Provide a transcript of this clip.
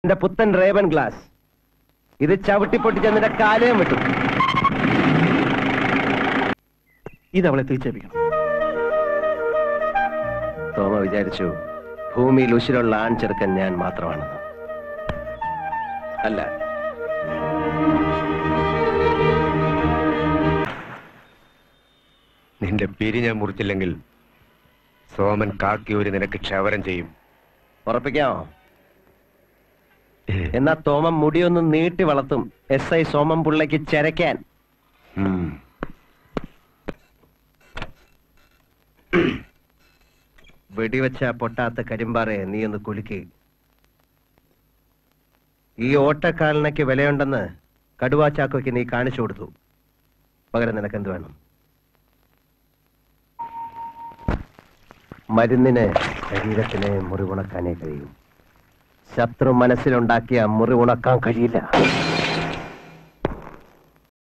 എന്റെ പുത്തൻ Ray-Ban glass. ഇത് ചവിട്ടിപ്പൊട്ടിച്ച് നിന്റെ കാലയും വിട്ടു. ഇതവളെ തിരിച്ചേൽപ്പിക്കണം. തോമ വിചാരിച്ചു ഭൂമിയിൽ ഉശിരുള്ള ആൺചെറുക്കൻ ഞാൻ മാത്രമാണെന്ന്. അല്ല, നിന്റെ പിരി ഞാൻ മുറിച്ചില്ലെങ്കിൽ സോമൻ കാക്കിയൂരി നിനക്ക് ക്ഷവരം ചെയ്യും. ഉറപ്പിക്കാമോ? എന്നാ തോമം മുടിയൊന്നും നീട്ടി വളർത്തും. SI സോമം പിള്ളയ്ക്ക് ചെരക്കാൻ. വെടിവെച്ച പൊട്ടാത്ത കരിമ്പാറയെ നീ ഒന്ന് കുലുക്കി. ഈ ഓട്ടക്കാലനയ്ക്ക് വിലയുണ്ടെന്ന് കടുവാച്ചാക്കോയ്ക്ക് നീ കാണിച്ചു കൊടുത്തു. പകരം നിനക്കെന്ത് വേണം? മരുന്നിന് ശരീരത്തിനെ മുറിവുണക്കാനേ കഴിയും. ശത്രു മനസ്സിലുണ്ടാക്കിയ മുറിവുണക്കാൻ കഴിയില്ല.